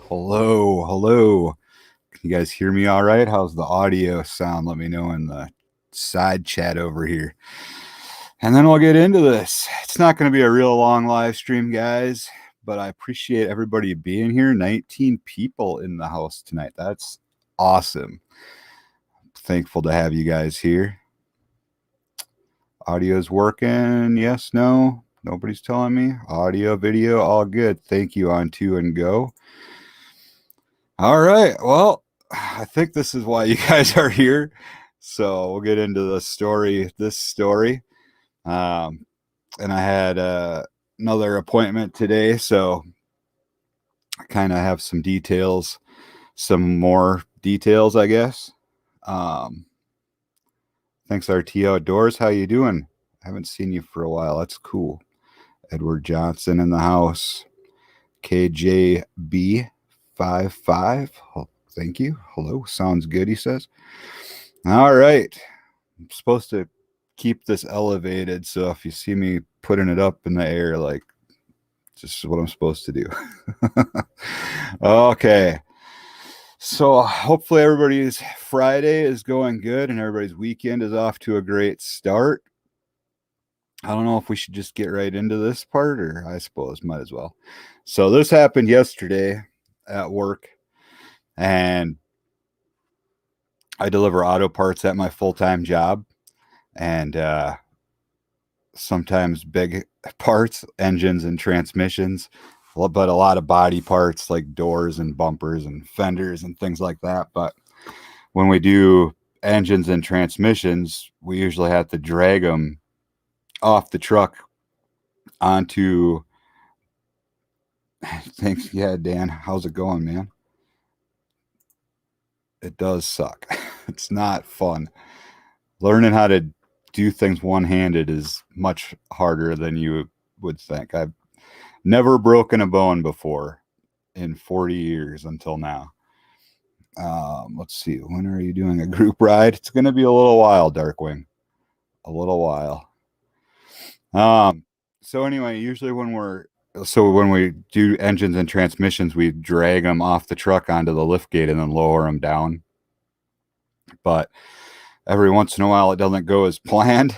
Hello. Can you guys hear me all right? How's the audio sound? Let me know in the side chat over here. And then we'll get into this. It's not going to be a real long live stream, guys, but I appreciate everybody being here. 19 people in the house tonight. That's awesome. Thankful to have you guys here. Audio's working. Yes, no. Nobody's telling me. Audio, video, all good. Thank you on 2 and go. All right. Well, I think this is why you guys are here. So we'll get into this story. And I had another appointment today, so I kind of have some more details, I guess. Thanks, RT Outdoors. How you doing? I haven't seen you for a while. That's cool. Edward Johnson in the house. KJB55. Oh, thank you. Hello. Sounds good, he says. All right. I'm supposed to keep this elevated, so if you see me putting it up in the air, like, just what I'm supposed to do. Okay. So hopefully everybody's Friday is going good and everybody's weekend is off to a great start. I don't know if we should just get right into this part, or I suppose might as well. So this happened yesterday at work, and I deliver auto parts at my full-time job, and sometimes big parts, engines and transmissions, but a lot of body parts like doors and bumpers and fenders and things like that. But when we do engines and transmissions, we usually have to drag them off the truck onto thanks. Yeah, Dan, how's it going, man? It does suck. It's not fun. Learning how to do things one-handed is much harder than you would think. I've never broken a bone before in 40 years until now. Let's see. When are you doing a group ride? It's going to be a little while, Darkwing. A little while. So anyway, usually when we do engines and transmissions, we drag them off the truck onto the lift gate and then lower them down. But every once in a while, it doesn't go as planned.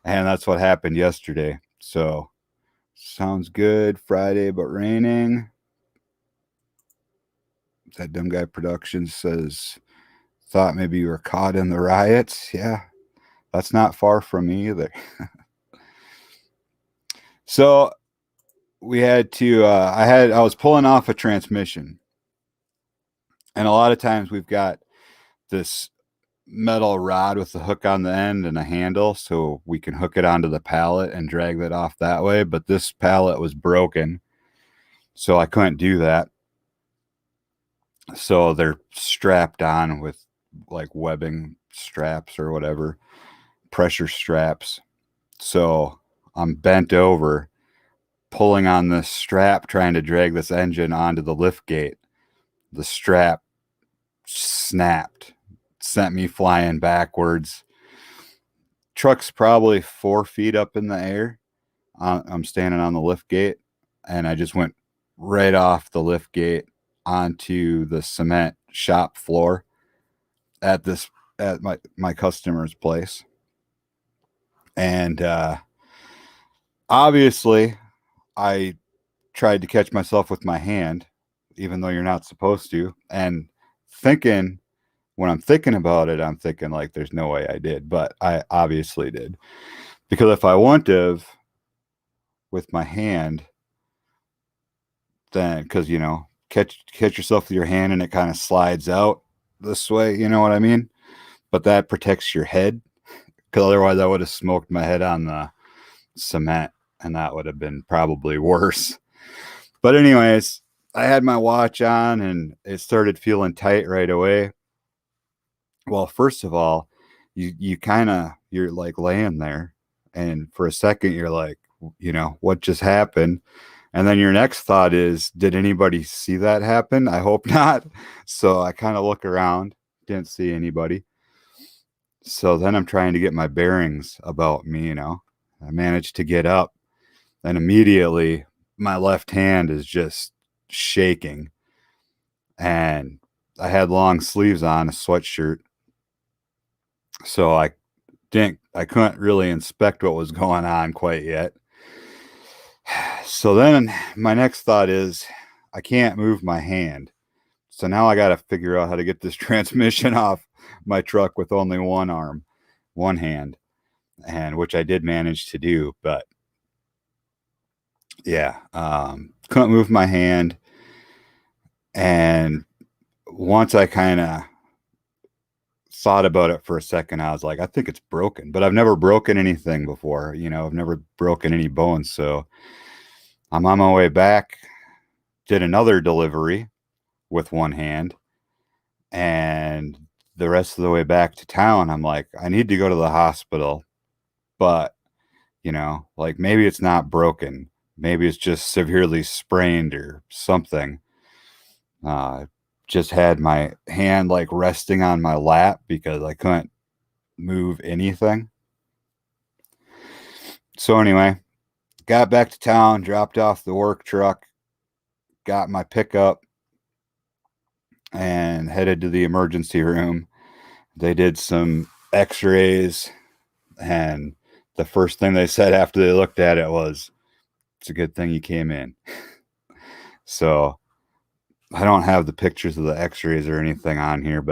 And that's what happened yesterday. So sounds good. Friday, but raining. That dumb guy production says, thought maybe you were caught in the riots. Yeah, that's not far from me either. So we had to, I was pulling off a transmission, and a lot of times we've got this metal rod with a hook on the end and a handle, so we can hook it onto the pallet and drag that off that way. But this pallet was broken, so I couldn't do that. So they're strapped on with like webbing straps or whatever, pressure straps. So I'm bent over, pulling on this strap, trying to drag this engine onto the lift gate. The strap snapped, sent me flying backwards. Truck's probably 4 feet up in the air. I'm standing on the lift gate, and I just went right off the lift gate onto the cement shop floor at my customer's place. And obviously I tried to catch myself with my hand, even though you're not supposed to. And when I'm thinking about it, I'm thinking like, there's no way I did, but I obviously did. Because if I wouldn't have with my hand, then, because, catch yourself with your hand and it kind of slides out this way, you know what I mean? But that protects your head, because otherwise I would have smoked my head on the cement, and that would have been probably worse. But anyways, I had my watch on and it started feeling tight right away. Well, first of all, you're like laying there, and for a second you're like, what just happened? And then your next thought is, did anybody see that happen? I hope not. So I kind of look around, didn't see anybody. So then I'm trying to get my bearings about me, I managed to get up, and immediately my left hand is just shaking. and I had long sleeves on, a sweatshirt, so I couldn't really inspect what was going on quite yet. So then my next thought is I can't move my hand. So now I got to figure out how to get this transmission off my truck with only one arm, one hand, and which I did manage to do, but yeah, couldn't move my hand. And once I kind of thought about it for a second, I was like, I think it's broken, but I've never broken anything before. I've never broken any bones. So I'm on my way back, did another delivery with one hand, and the rest of the way back to town, I'm like, I need to go to the hospital, but like maybe it's not broken. Maybe it's just severely sprained or something. Just had my hand like resting on my lap because I couldn't move anything. So anyway, got back to town, dropped off the work truck, got my pickup, and headed to the emergency room. They did some x-rays, and the first thing they said after they looked at it was, it's a good thing you came in. So I don't have the pictures of the x-rays or anything on here,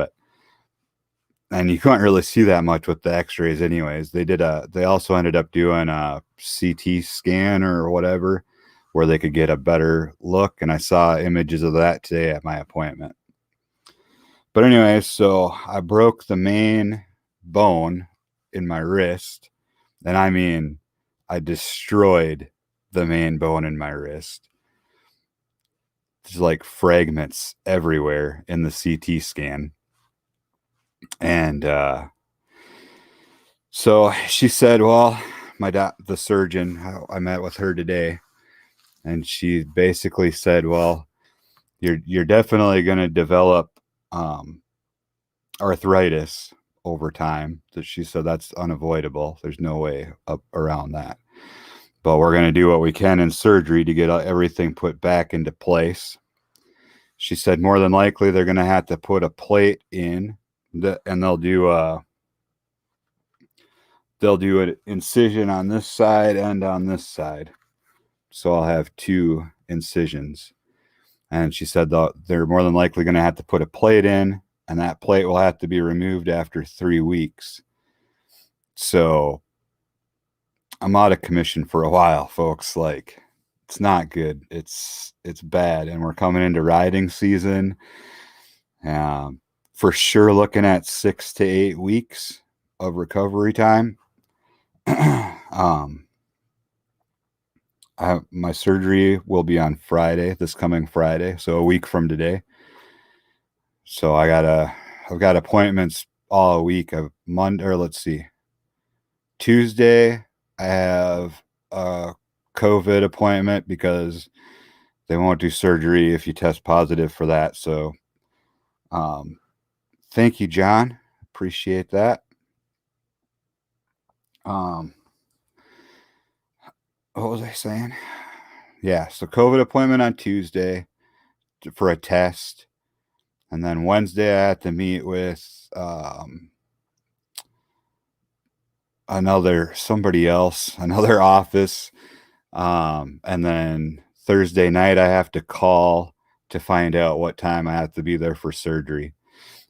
and you couldn't really see that much with the x-rays anyways. They also ended up doing a CT scan or whatever where they could get a better look, and I saw images of that today at my appointment. But anyway, so I broke the main bone in my wrist, and I mean, I destroyed the main bone in my wrist. There's like fragments everywhere in the CT scan. And so she said, well, the surgeon, I met with her today, and she basically said, well, you're definitely going to develop arthritis over time. So she said that's unavoidable. There's no way around that. But we're going to do what we can in surgery to get everything put back into place. She said more than likely they're going to have to put a plate in, and they'll do an incision on this side and on this side. So I'll have two incisions. And she said they're more than likely going to have to put a plate in, and that plate will have to be removed after 3 weeks. So I'm out of commission for a while, folks. Like, it's not good. It's bad. And we're coming into riding season. For sure looking at 6 to 8 weeks of recovery time. My surgery will be on Friday, this coming Friday, so a week from today. So I've got appointments all week. Tuesday I have a COVID appointment because they won't do surgery if you test positive for that. So thank you, John. Appreciate that. What was I saying? Yeah, so COVID appointment on Tuesday for a test. And then Wednesday I have to meet with somebody else, another office. And then Thursday night I have to call to find out what time I have to be there for surgery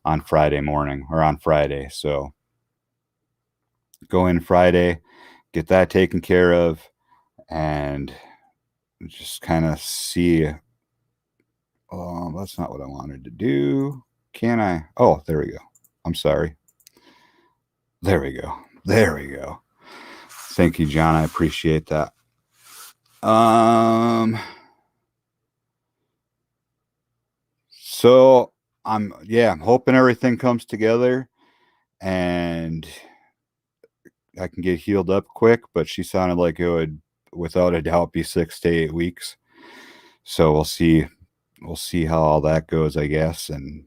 on Friday morning or on Friday. So go in Friday, get that taken care of, and just kind of see. That's not what I wanted to do. Can I? Oh, there we go. I'm sorry. There we go. Thank you, John. I appreciate that. So I'm hoping everything comes together and I can get healed up quick, but she sounded like it would, without a doubt, be 6 to 8 weeks. So we'll see how all that goes, I guess. And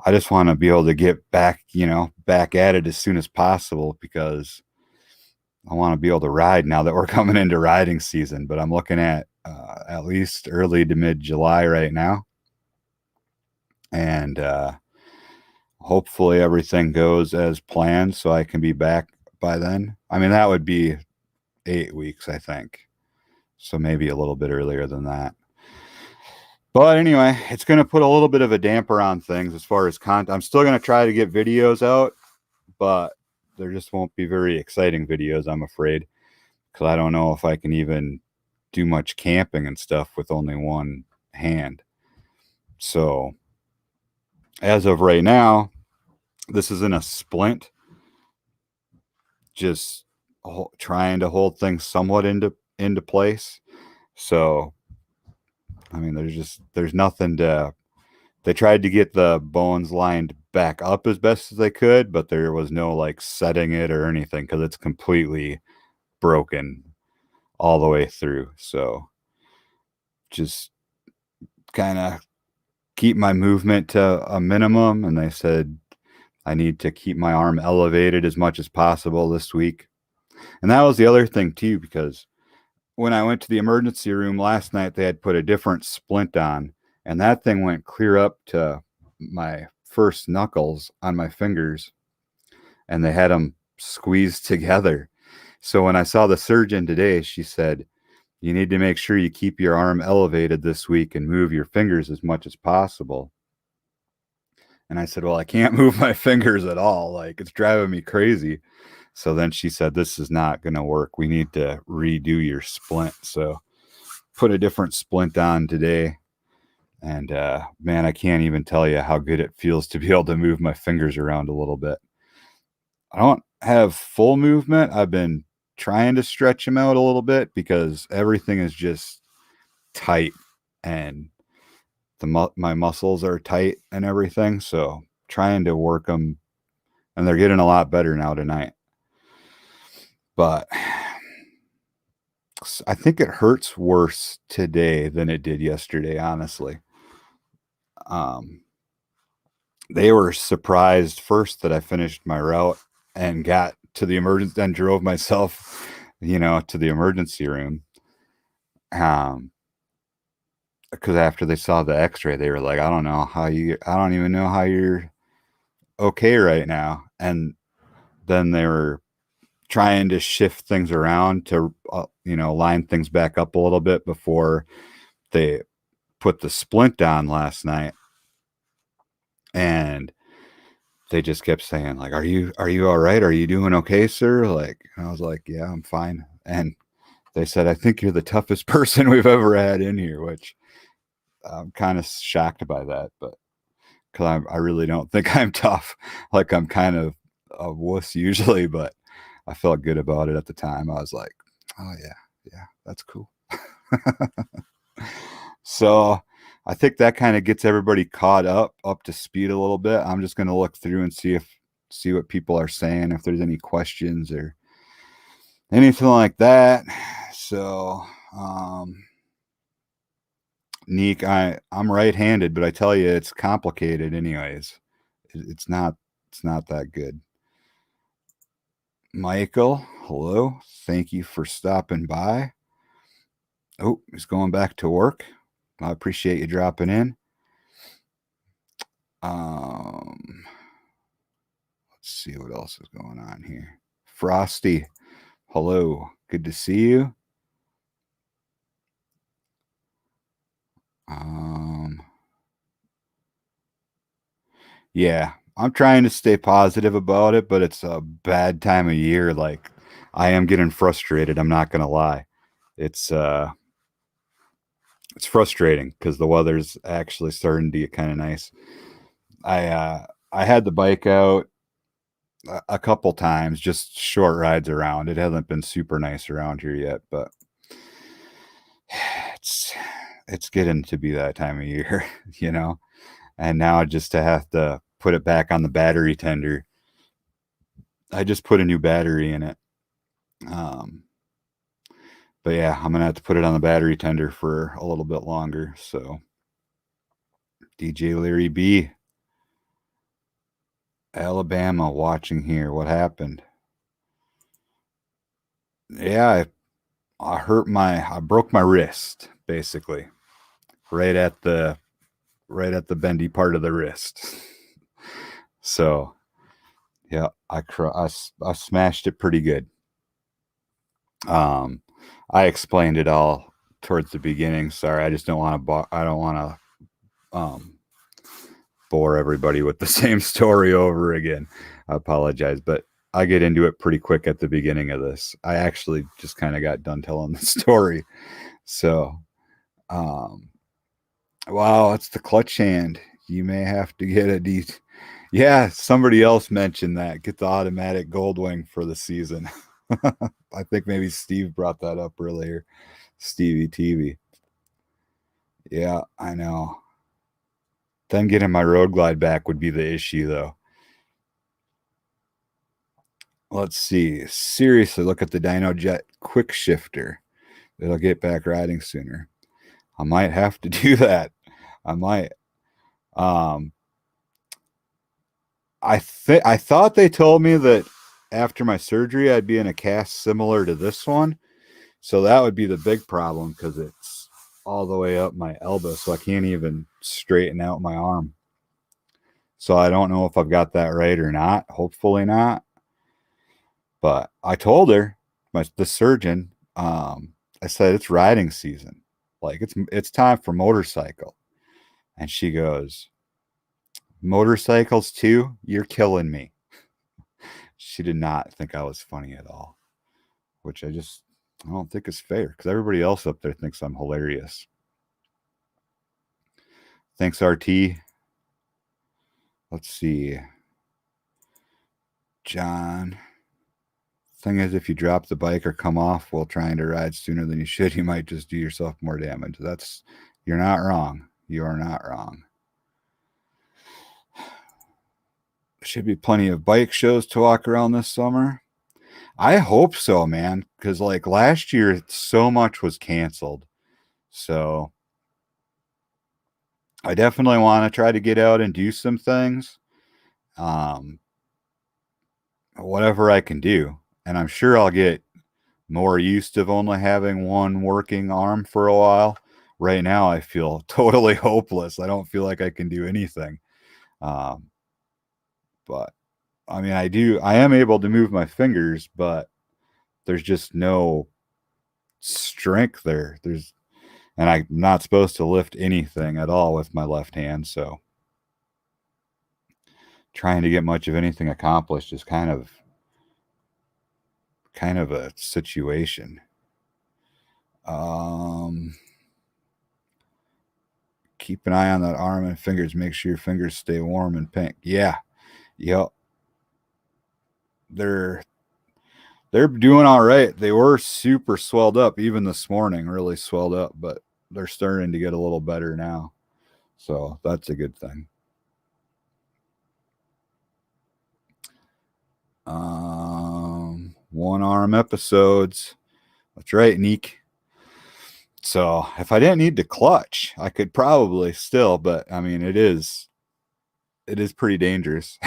I just want to be able to get back at it as soon as possible because I want to be able to ride now that we're coming into riding season. But I'm looking at least early to mid-July right now. and hopefully everything goes as planned so I can be back by then. I mean, that would be 8 weeks, I think. So maybe a little bit earlier than that. But anyway, it's going to put a little bit of a damper on things as far as content. I'm still going to try to get videos out, but there just won't be very exciting videos, I'm afraid, because I don't know if I can even do much camping and stuff with only one hand. So as of right now, this is in a splint, just trying to hold things somewhat into place. So I mean, there's nothing to. They tried to get the bones lined back up as best as they could, but there was no like setting it or anything because it's completely broken all the way through. So just kind of keep my movement to a minimum. And they said I need to keep my arm elevated as much as possible this week. And that was the other thing too, because when I went to the emergency room last night, they had put a different splint on, and that thing went clear up to my first knuckles on my fingers, and they had them squeezed together. So when I saw the surgeon today, she said, you need to make sure you keep your arm elevated this week and move your fingers as much as possible. And I said, well, I can't move my fingers at all. Like, it's driving me crazy. So then she said, this is not going to work. We need to redo your splint. So put a different splint on today. And man, I can't even tell you how good it feels to be able to move my fingers around a little bit. I don't have full movement. I've been trying to stretch them out a little bit because everything is just tight and my muscles are tight and everything. So trying to work them, and they're getting a lot better now tonight. But I think it hurts worse today than it did yesterday, honestly. They were surprised first that I finished my route and got to the emergency and drove myself, to the emergency room. Because after they saw the x-ray, they were like, I don't even know how you're okay right now. And then they were trying to shift things around to, line things back up a little bit before they put the splint on last night. And they just kept saying like, are you all right? Are you doing okay, sir? Like, I was like, yeah, I'm fine. And they said, I think you're the toughest person we've ever had in here, which I'm kind of shocked by that, but because I really don't think I'm tough. Like, I'm kind of a wuss usually, but I felt good about it at the time. I was like, oh yeah, that's cool. So I think that kind of gets everybody caught up to speed a little bit. I'm just going to look through and see what people are saying, if there's any questions or anything like that. So, Neek, I'm right-handed, but I tell you, it's complicated anyways. It's not that good. Michael, hello. Thank you for stopping by. Oh, he's going back to work. I appreciate you dropping in. Let's see what else is going on here. Frosty, hello. Good to see you. Yeah, I'm trying to stay positive about it, but it's a bad time of year. Like, I am getting frustrated. I'm not gonna lie. It's frustrating because the weather's actually starting to get kind of nice. I had the bike out a couple times, just short rides around. It hasn't been super nice around here yet, but it's getting to be that time of year, And now just to have to put it back on the battery tender. I just put a new battery in it. But yeah, I'm gonna have to put it on the battery tender for a little bit longer. So DJ Larry B, Alabama, watching here. What happened? Yeah, I broke my wrist basically right at the right at the bendy part of the wrist. So yeah, I smashed it pretty good. I explained it all towards the beginning. Sorry, I just don't want to bore everybody with the same story over again. I apologize, but I get into it pretty quick at the beginning of this. I actually just kind of got done telling the story. So, wow, it's the clutch hand. You may have to get a Yeah, somebody else mentioned that. Get the automatic Goldwing for the season. I think maybe Steve brought that up earlier. Stevie TV. Yeah, I know. Then getting my road glide back would be the issue, though. Let's see. Seriously, look at the Dyno Jet quick shifter. It'll get back riding sooner. I might have to do that. I might. I thought they told me that after my surgery I'd be in a cast similar to this one. So that would be the big problem because it's all the way up my elbow, so I can't even straighten out my arm. So I don't know if I've got that right or not. Hopefully not. But I told her, the surgeon, I said it's riding season. Like it's time for motorcycle. And she goes, motorcycles too? You're killing me. She did not think I was funny at all, which I don't think is fair because everybody else up there thinks I'm hilarious. Thanks, RT. Let's see. John. Thing is, if you drop the bike or come off while trying to ride sooner than you should, you might just do yourself more damage. You're not wrong. You are not wrong. Should be plenty of bike shows to walk around this summer. I hope so, man, because like last year, so much was canceled. So I definitely want to try to get out and do some things. Whatever I can do. And I'm sure I'll get more used to only having one working arm for a while. Right now, I feel totally hopeless. I don't feel like I can do anything. But I mean, I am able to move my fingers, but there's just no strength there. And I'm not supposed to lift anything at all with my left hand. So trying to get much of anything accomplished is kind of a situation. Keep an eye on that arm and fingers. Make sure your fingers stay warm and pink. Yeah. Yep. They're doing all right. They were super swelled up even this morning, really swelled up, but they're starting to get a little better now. So that's a good thing. One arm episodes. That's right, Neek. So if I didn't need to clutch, I could probably still, but I mean, it is pretty dangerous.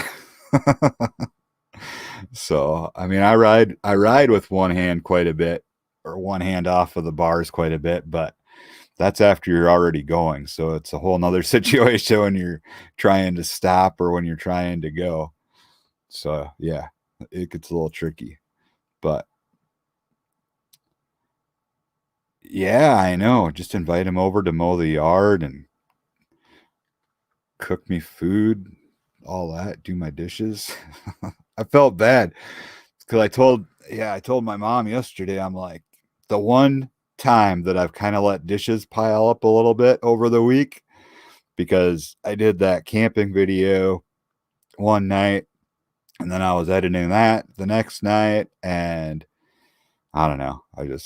So, I mean, I ride with one hand quite a bit, or one hand off of the bars quite a bit, but that's after you're already going. So it's a whole nother situation when you're trying to stop or when you're trying to go. So yeah, it gets a little tricky, but yeah, I know. Just invite him over to mow the yard and cook me food, all that, do my dishes. I felt bad because I told my mom yesterday, I'm like, the one time that I've kind of let dishes pile up a little bit over the week, because I did that camping video one night and then I was editing that the next night, and I don't know, and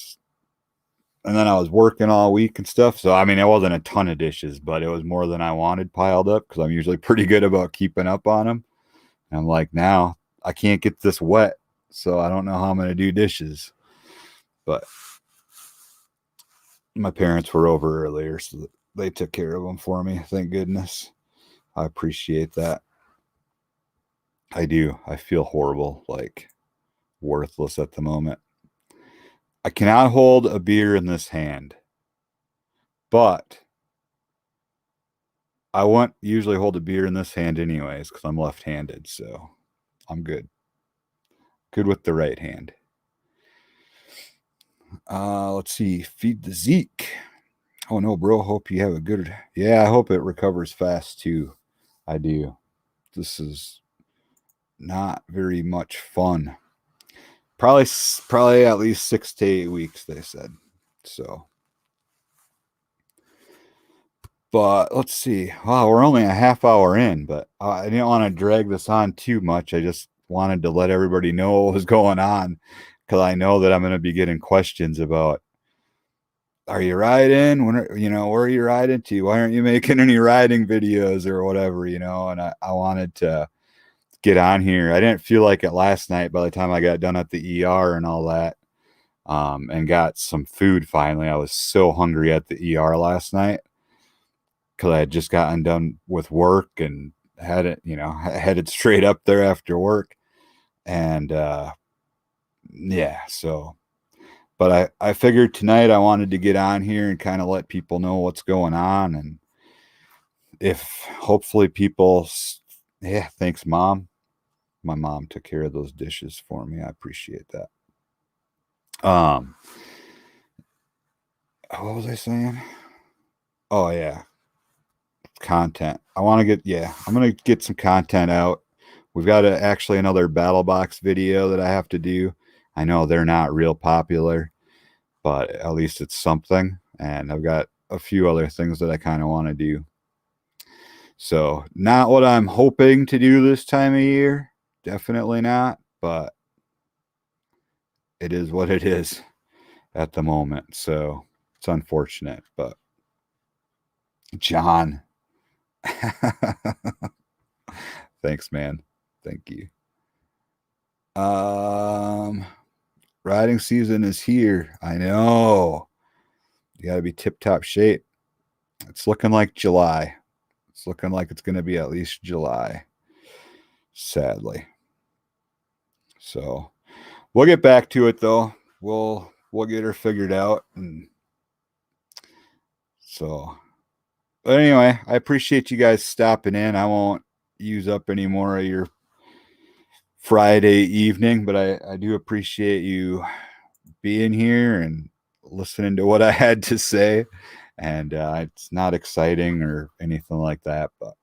then I was working all week and stuff. So, I mean, it wasn't a ton of dishes, but it was more than I wanted piled up because I'm usually pretty good about keeping up on them. And I'm like, now I can't get this wet, so I don't know how I'm going to do dishes. But my parents were over earlier, so they took care of them for me. Thank goodness. I appreciate that. I do. I feel horrible, like worthless at the moment. I cannot hold a beer in this hand, but I won't usually hold a beer in this hand anyways because I'm left-handed, so I'm good. Good with the right hand. Let's see. Feed the Zeke. Oh no, bro. Hope you have a good. Yeah, I hope it recovers fast too. I do. This is not very much fun. Probably at least 6 to 8 weeks, they said. So, but let's see. Wow, we're only a half hour in, but I didn't want to drag this on too much. I just wanted to let everybody know what was going on because I know that I'm going to be getting questions about, are you riding? When are, where are you riding to? Why aren't you making any riding videos or whatever, And I wanted to get on here. I didn't feel like it last night by the time I got done at the ER and all that, and got some food finally. I was so hungry at the ER last night because I had just gotten done with work and had it, headed straight up there after work. And yeah, so, but I figured tonight I wanted to get on here and kind of let people know what's going on. And if hopefully people, yeah, thanks, Mom. My mom took care of those dishes for me. I appreciate that. What was I saying? Oh yeah, content. I want to get, I'm gonna get some content out. We've got actually another battle box video that I have to do. I know they're not real popular, but at least it's something. And I've got a few other things that I kind of want to do. So not what I'm hoping to do this time of year. Definitely not, but it is what it is at the moment. So it's unfortunate, but John, thanks, man. Thank you. Riding season is here. I know. You got to be tip-top shape. It's looking like July. It's looking like it's going to be at least July, sadly. So we'll get back to it though. We'll get her figured out. And so, but anyway, I appreciate you guys stopping in. I won't use up any more of your Friday evening, but I do appreciate you being here and listening to what I had to say. And it's not exciting or anything like that, but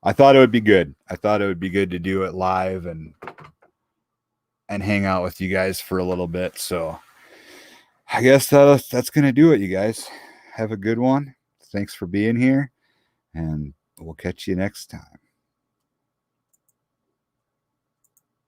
I thought it would be good. I thought it would be good to do it live and hang out with you guys for a little bit. So I guess that's going to do it, you guys. Have a good one. Thanks for being here, and we'll catch you next time.